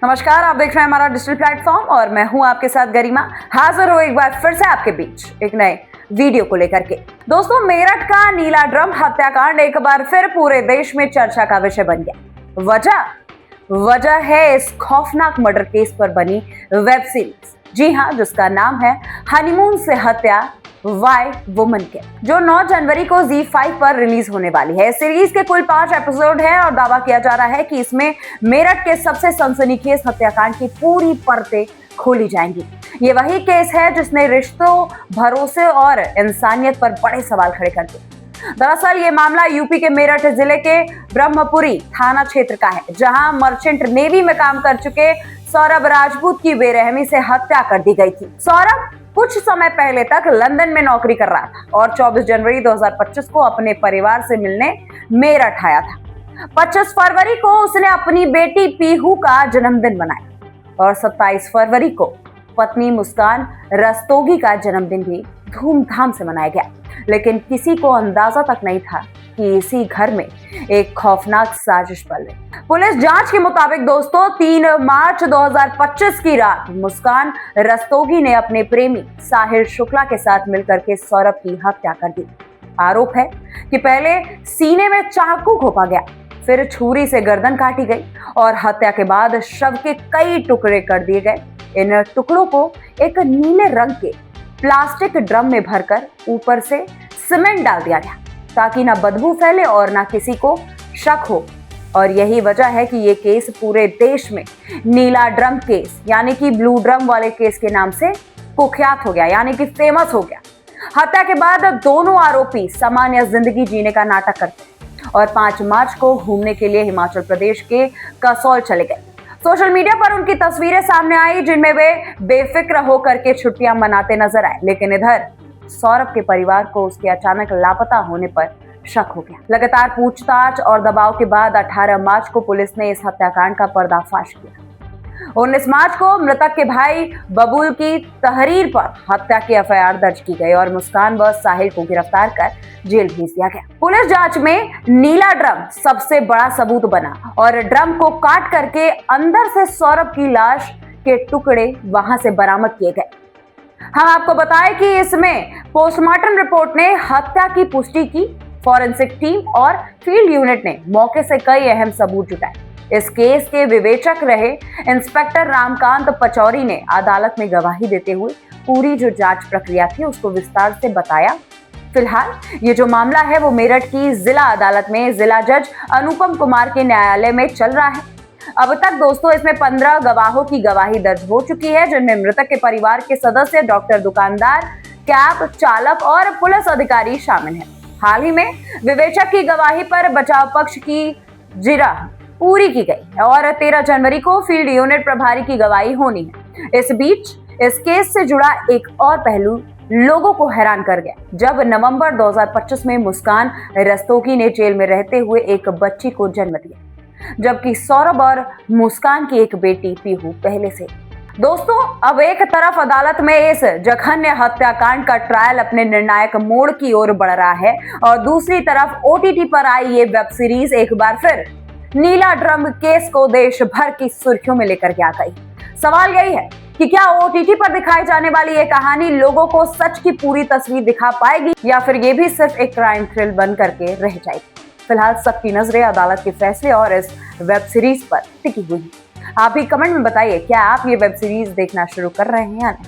नमस्कार, आप देख रहे हैं हमारा डिजिटल प्लेटफॉर्म और मैं हूं आपके साथ गरिमा। हाजिर हो एक बार फिर से आपके बीच एक नए वीडियो को लेकर के। दोस्तों, मेरठ का नीला ड्रम हत्याकांड एक बार फिर पूरे देश में चर्चा का विषय बन गया। वजह है इस खौफनाक मर्डर केस पर बनी वेब सीरीज, जी हां, जिसका नाम है हनीमून से हत्या वाई वुमन के, जो 9 जनवरी को ZEE5 पर रिलीज होने वाली है। इस सीरीज के कुल 5 एपिसोड हैं और दावा किया जा रहा है कि इसमें मेरठ के सबसे सनसनीखेज हत्याकांड की पूरी परतें खोली जाएंगी। ये वही केस है जिसने रिश्तों, भरोसे और इंसानियत पर बड़े सवाल खड़े कर दिए। दरअसल ये मामला यूपी के मेरठ जिले के ब्रह्मपुरी थाना क्षेत्र का है, जहां मर्चेंट नेवी में काम कर चुके सौरभ राजपूत की बेरहमी से हत्या कर दी गई थी। सौरभ कुछ समय पहले तक लंदन में नौकरी कर रहा था और 24 जनवरी 2025 को अपने परिवार से मिलने मेरठ आया था। 25 फरवरी को उसने अपनी बेटी पीहू का जन्मदिन मनाया और 27 फरवरी को पत्नी मुस्कान रस्तोगी का जन्मदिन भी धूमधाम से मनाया गया। लेकिन किसी को अंदाजा तक नहीं था कि इसी घर में एक खौफनाक साजिश पल रही। पुलिस जांच के मुताबिक दोस्तों 3 मार्च 2025 की रात मुस्कान रस्तोगी ने अपने प्रेमी साहिल शुक्ला के साथ मिलकर के सौरभ की हत्या कर दी। आरोप है कि पहले सीने में चाकू घोंपा गया, फिर छुरी से गर्दन काटी गई और हत्या के बाद शव के कई टुकड़े कर दिए गए। इन टुकड़ों को एक नीले रंग के प्लास्टिक ड्रम में भरकर ऊपर से सीमेंट डाल दिया गया ताकि ना बदबू फैले और ना किसी को शक हो। और यही वजह है कि ये केस पूरे देश में नीला ड्रम केस यानी कि ब्लू ड्रम वाले केस के नाम से कुख्यात हो गया, यानी कि फेमस हो गया। हत्या के बाद दोनों आरोपी सामान्य जिंदगी जीने का नाटक करते और 5 मार्च को घूमने के लिए हिमाचल प्रदेश के कसौल चले गए। सोशल मीडिया पर उनकी तस्वीरें सामने आई जिनमें वे बेफिक्र होकर के छुट्टियां मनाते नजर आए। लेकिन इधर सौरभ के परिवार को उसके अचानक लापता होने पर शक हो गया। लगातार पूछताछ और दबाव के बाद 18 मार्च को पुलिस ने इस हत्याकांड का पर्दाफाश किया। 19 मार्च को मृतक के भाई बबूल की तहरीर पर हत्या की FIR दर्ज की गई और मुस्कान व साहिल को गिरफ्तार कर जेल भेज दिया गया। पुलिस जांच में नीला ड्रम सबसे बड़ा सबूत बना और ड्रम को काट करके अंदर से सौरभ की लाश के टुकड़े वहां से बरामद किए गए। हम आपको बताएं कि इसमें पोस्टमार्टम रिपोर्ट ने हत्या की पुष्टि की। फॉरेंसिक टीम और फील्ड यूनिट ने मौके से कई अहम सबूत जुटाए। इस केस के विवेचक रहे इंस्पेक्टर रामकांत पचौरी ने अदालत में गवाही देते हुए पूरी जो जांच प्रक्रिया थी उसको विस्तार से बताया। फिलहाल ये जो मामला है वो मेरठ की जिला अदालत में जिला जज अनुपम कुमार के न्यायालय में चल रहा है। अब तक दोस्तों इसमें 15 गवाहों की गवाही दर्ज हो चुकी है, जिनमें मृतक के परिवार के सदस्य, डॉक्टर, दुकानदार, कैब चालक और पुलिस अधिकारी शामिल हैं। हाल ही में विवेचक की गवाही पर बचाव पक्ष की जिरह पूरी की गई और 13 जनवरी को फील्ड यूनिट प्रभारी की गवाही होनी है। इस बीच इस केस से जुड़ा एक और पहलू लोगों को हैरान कर गया, जब नवंबर 2025 में मुस्कान रस्तोगी ने जेल में रहते हुए एक बच्ची को जन्म दिया, जबकि सौरभ और मुस्कान की एक बेटी पीहू पहले से। दोस्तों, अब एक तरफ अदालत में इस जघन्य हत्याकांड का ट्रायल अपने निर्णायक मोड़ की ओर बढ़ रहा है और दूसरी तरफ OTT पर आई ये वेब सीरीज एक बार फिर नीला ड्रम केस को देश भर की सुर्खियों में लेकर के आ गई। सवाल यही है कि क्या OTT पर दिखाई जाने वाली ये कहानी लोगों को सच की पूरी तस्वीर दिखा पाएगी या फिर ये भी सिर्फ एक क्राइम थ्रिल बन करके रह जाएगी। फिलहाल सबकी नजरें अदालत के फैसले और इस वेब सीरीज पर टिकी हुई है। आप भी कमेंट में बताइए, क्या आप ये वेब सीरीज देखना शुरू कर रहे हैं या नहीं।